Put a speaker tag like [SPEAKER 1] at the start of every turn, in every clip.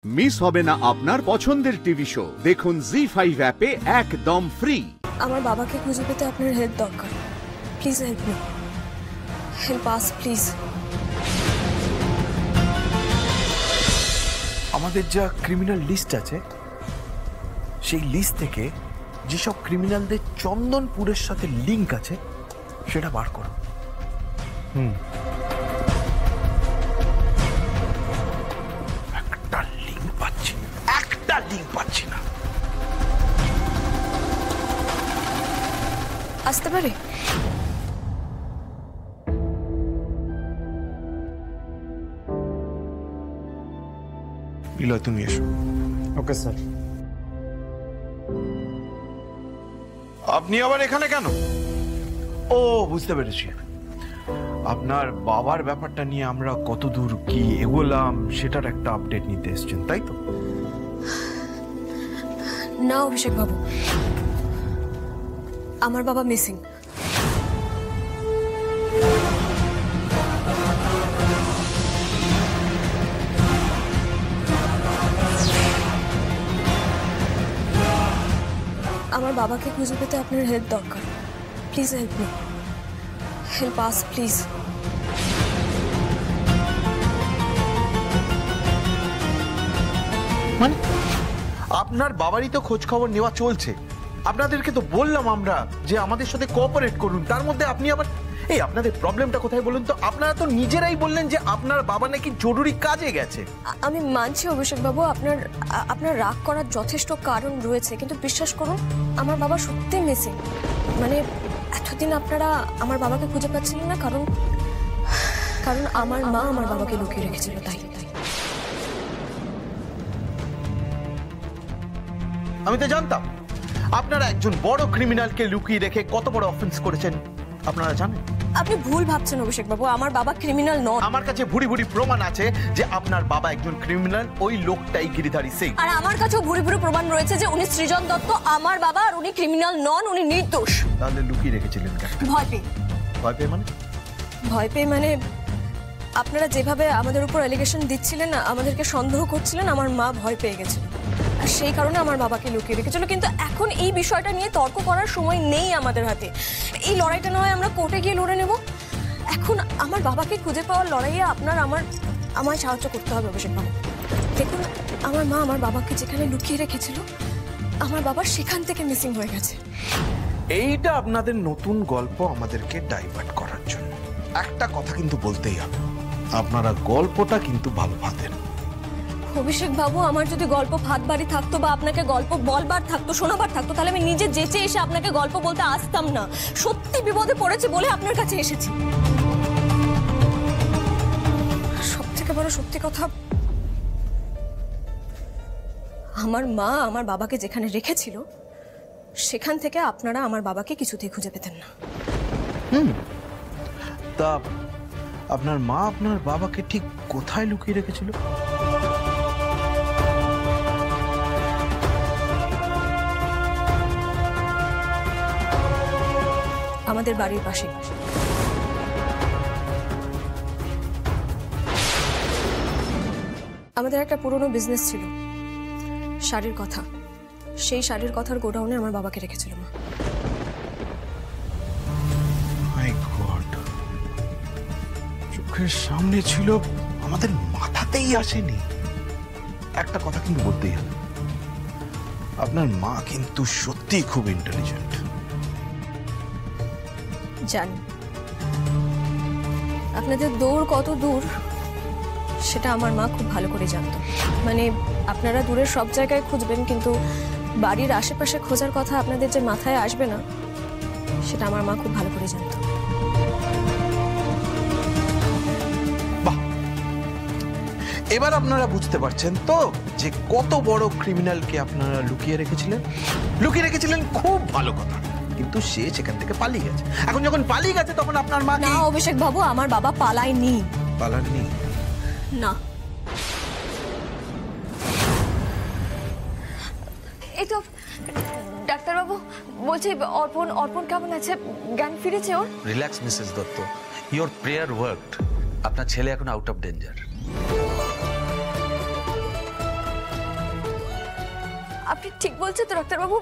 [SPEAKER 1] Miss হবে না আপনার পছন্দের টিভি শো। দেখুন জি5 অ্যাপে একদম ফ্রি।
[SPEAKER 2] আমার বাবাকে খুঁজে পেতে আপনার হেল্প দরকার। Please help me, help us please.
[SPEAKER 3] আমাদের যা ক্রিমিনাল লিস্ট আছে সেই লিস্ট থেকে যেসব ক্রিমিনালদের চন্দনপুরের সাথে লিংক আছে সেটা বার করো। একটা লিংক পাচ্ছি না।
[SPEAKER 2] আসতে পারে?
[SPEAKER 3] বিলয় তুমি এসো।
[SPEAKER 4] Okay sir.
[SPEAKER 3] আপনি আবার এখানে কেন? ও বুঝতে পেরেছি, আপনার বাবার ব্যাপারটা নিয়ে আমরা কতদূর কি এগোলাম সেটার একটা আপডেট নিতে এসেছেন, তাই তো?
[SPEAKER 2] না অভিষেক বাবু, আমার বাবা মিসিং। আমার বাবাকে খুঁজে পেতে আপনার হেল্প দরকার। Please help me, help us please.
[SPEAKER 3] মানে আপনার বাবারই তো খোঁজ খবর নেওয়া চলছে। আপনাদেরকে তো বললাম আমরা যে আমাদের সাথে কোঅপারেট করুন, তার মধ্যে আপনি আবার এই আপনাদের প্রবলেমটা কোথায় বলুন তো? আপনারা তো নিজেরাই বললেন যে আপনার বাবা নাকি জরুরি কাজে গেছে।
[SPEAKER 2] আমি মানছি অভিষেক বাবু, আপনার রাগ করার যথেষ্ট কারণ রয়েছে, কিন্তু বিশ্বাস করুন আমার বাবা সত্যি মিসিং। মানে এতদিন আপনারা আমার বাবাকে খুঁজে পাচ্ছিলেন না, কারণ আমার মা আমার বাবাকে লুকিয়ে রেখেছিল। তাই
[SPEAKER 3] আমি তো জানতাম আপনারা একজন বড় ক্রিমিনালকে লুকিয়ে রেখে কত বড় অফেন্স করেছেন আপনারা জানেন।
[SPEAKER 2] আপনি ভুল ভাবছেন অভিষেক বাবু, আমার বাবা ক্রিমিনাল নন।
[SPEAKER 3] আমার কাছে ভুরি ভুরি প্রমাণ আছে যে আপনার বাবা একজন ক্রিমিনাল, ওই লোকটাই গিরিধারী সিং।
[SPEAKER 2] আর আমার কাছেও ভুরি ভুরি প্রমাণ রয়েছে যে উনি সৃজন দত্ত আমার বাবা, আর উনি ক্রিমিনাল নন, উনি নির্দোষ।
[SPEAKER 3] তাহলে লুকিয়ে রেখেছিলেন কেন?
[SPEAKER 2] ভয় পেয়ে।
[SPEAKER 3] ভয় পেয়ে মানে
[SPEAKER 2] আপনারা যেভাবে আমাদের উপর অ্যালিগেশন দিচ্ছিলেন, আমাদেরকে সন্দেহ করছিলেন, আমার মা ভয় পেয়ে গেছিল, আর সেই কারণে আমার বাবাকে লুকিয়ে রেখেছিল। কিন্তু এখন এই বিষয়টা নিয়ে তর্ক করার সময় নেই আমাদের হাতে। এই লড়াইটা নয় আমরা কোর্টে গিয়ে লড়ে নেব। এখন আমার বাবাকে খুঁজে পাওয়ার লড়াইয়ে আমায় সাহায্য করতে হবে অভিষেক বাবু। দেখুন আমার মা আমার বাবাকে যেখানে লুকিয়ে রেখেছিল, আমার বাবা সেখান থেকে মিসিং হয়ে গেছে।
[SPEAKER 3] এইটা আপনাদের নতুন গল্প আমাদেরকে ডাইভার্ট করার জন্য। একটা কথা কিন্তু বলতেই হবে, আপনারা গল্পটা কিন্তু ভালো ভাবেন।
[SPEAKER 2] অভিষেক বাবু, আমার যদি গল্প ভাত বাড়ি থাকতো বা আপনাকে গল্প বলবার থাকতো, শোনাবার থাকতো, তাহলে আমি নিজে যেচে এসে আপনাকে গল্প বলতে আসতাম না। সত্যি বিপদে পড়েছে বলে আপনার কাছে এসেছি। সব থেকে বড় সত্যি কথা, আমার মা আমার বাবাকে যেখানে রেখেছিল সেখান থেকে আপনারা আমার বাবাকে কিছুতেই খুঁজে পেতেন না।
[SPEAKER 3] তা আপনার মা আপনার বাবাকে ঠিক কোথায় লুকিয়ে রেখেছিল?
[SPEAKER 2] আমাদের বাড়ির পাশে। আমাদের একটা পুরনো বিজনেস ছিল, শাড়ির কথা। সেই শাড়ির কথার গোডাউনে আমার বাবাকে রেখেছিল মা।
[SPEAKER 3] মাই গড, চোখের সামনে ছিল, আমাদের মাথাতেই আসেনি। একটা কথা কিন্তু বলতেই হবে, আপনার মা কিন্তু সত্যিই খুব ইন্টেলিজেন্ট।
[SPEAKER 2] জানি আপনাদের দৌড় কত দূর সেটা আমার মা খুব ভালো করে জানতো। মানে আপনারা দূরের সব জায়গায় খুঁজবেন, কিন্তু বাড়ির আশেপাশে খোঁজার কথা আপনাদের যে মাথায় আসবে না, সেটা আমার মা খুব ভালো করে জানতো।
[SPEAKER 3] বাহ, এবার আপনারা বুঝতে পারছেন তো যে কত বড় ক্রিমিনালকে আপনারা লুকিয়ে রেখেছিলেন। খুব ভালো কথা, কিন্তু সে সেখান থেকে পালিয়ে গেছে। এখন যখন পালিয়ে গেছে তখন আপনার মা
[SPEAKER 2] না অভিষেক বাবু, আমার বাবা পালায়নি।
[SPEAKER 3] পালাননি?
[SPEAKER 2] না। এই তো ডাক্তারবাবু, বলছি অর্পণ কেমন আছে? জ্ঞান ফিরেছে ওর?
[SPEAKER 5] Relax Mrs Dutta, your prayer worked. আপনার ছেলে এখন আউট অফ ডেঞ্জার।
[SPEAKER 2] আপনি ঠিক বলছেন তো ডাক্তারবাবু?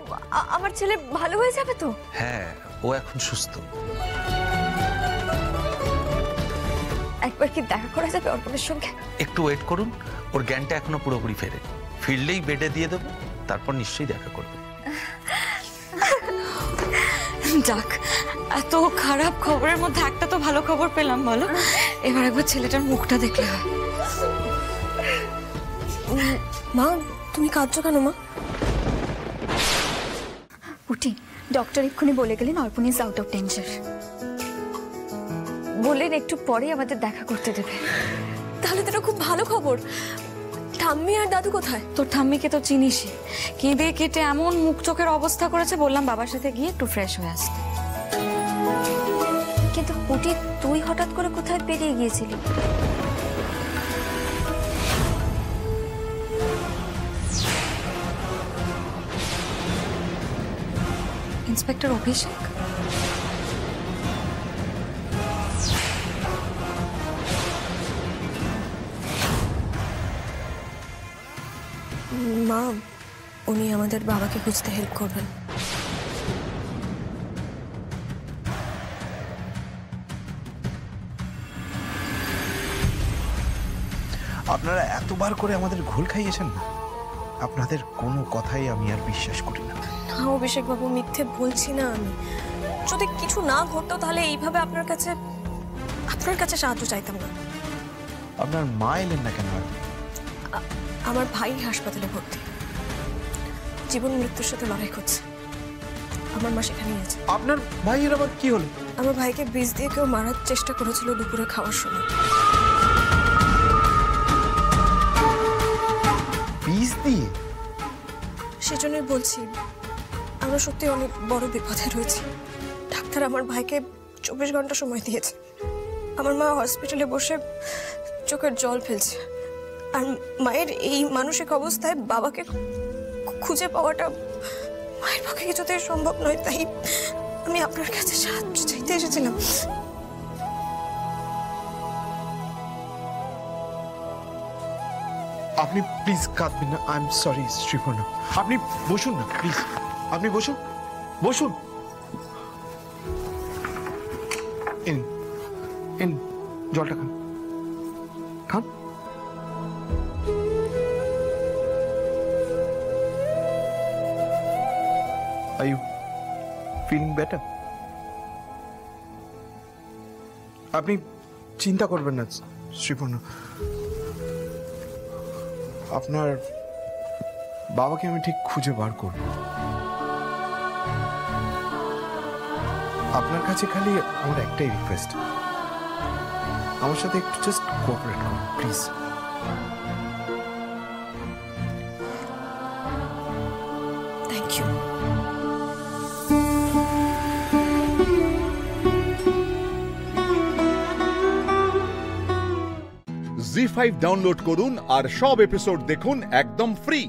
[SPEAKER 2] আমার ছেলে ভালো হয়ে যাবে তো?
[SPEAKER 5] হ্যাঁ, ও এখন সুস্থ।
[SPEAKER 2] একবার কি দেখা করা যাবে অর্পণের সঙ্গে?
[SPEAKER 5] একটু ওয়েট করুন, ওর জ্ঞানটা এখনো পুরোপুরি ফেরে। ফিরলেই বেডে দিয়ে দেবো, তারপর নিশ্চয়ই দেখা করবে।
[SPEAKER 4] যাক, এত খারাপ খবরের মধ্যে একটা তো ভালো খবর পেলাম, বলো। এবার একবার ছেলেটার মুখটা দেখলে হয়।
[SPEAKER 2] মা, তুমি কাঁদছো কেন মা?
[SPEAKER 6] পুটি, ডক্টর এক্ষুনি বলে গেলেন অর্পণ ইজ আউট অফ ডেঞ্জার।
[SPEAKER 2] বললেন একটু পরে আমাদের দেখা করতে দেবে। তাহলে তো এটা খুব ভালো খবর। ঠাম্মি আর দাদু কোথায়?
[SPEAKER 4] তোর ঠাম্মিকে তো চিনিসই, কেঁদে কেটে এমন মুখ চোখের অবস্থা করেছে, বললাম বাবার সাথে গিয়ে একটু ফ্রেশ হয়ে আসতে।
[SPEAKER 6] কিন্তু পুটি, তুই হঠাৎ করে কোথায় বেরিয়ে গিয়েছিলি?
[SPEAKER 4] ইন্সপেক্টর অভিষেক?
[SPEAKER 2] মা, উনি আমাদের বাবাকে খুঁজতে হেল্প করবেন।
[SPEAKER 3] আপনারা এতবার করে আমাদের ঘোল খাইয়েছেন না, আপনাদের কোনো কথাই আমি আর বিশ্বাস করি না।
[SPEAKER 2] না অভিষেক বাবু, মিথ্যে বলছি না আমি। যদি কিছু না ঘটতো তাহলে এইভাবে আপনার কাছে সাহায্য চাইতাম না।
[SPEAKER 3] আপনার মা এলেন না কেন?
[SPEAKER 2] আমার ভাই হাসপাতালে ভর্তি, জীবন মৃত্যুর সাথে লড়াই করছে। আমার মা সেখানেই আছে।
[SPEAKER 3] আপনার ভাইয়ের আবার কি হলো?
[SPEAKER 2] আমার ভাইকে বিষ দিয়ে কেউ মারার চেষ্টা করেছিল দুপুরে খাওয়ার সময়।
[SPEAKER 3] বিষ দিয়ে?
[SPEAKER 2] সেজন্যই বলছি, আমরা সত্যি অনেক বড় বিপদে রয়েছি। ডাক্তার আমার ভাইকে 24 ঘন্টা সময় দিয়েছে। আমার মা হসপিটালে বসে চোখের জল ফেলছে। আর মায়ের এই মানসিক অবস্থায় বাবাকে খুঁজে পাওয়াটা মায়ের পক্ষে কিছুতেই সম্ভব নয়। তাই আমি আপনার কাছে সাহায্য চাইতে এসেছিলাম।
[SPEAKER 3] আপনি প্লিজ কাঁদবেন না। I am sorry Sriparna. আপনি বসুন না প্লিজ, আপনি বসুন, বসুন। এন জলটা খান, খান। Are you feeling better? আপনি চিন্তা করবেন না শ্রীপর্ণা, আপনার বাবাকে আমি ঠিক খুঁজে বার করব। আপনার কাছে খালি আমার একটাই রিকোয়েস্ট, আমার সাথে একটু জাস্ট কোঅপারেট করুন প্লিজ।
[SPEAKER 2] Thank you.
[SPEAKER 1] জি5 ডাউনলোড করুন আর সব এপিসোড দেখুন একদম ফ্রি।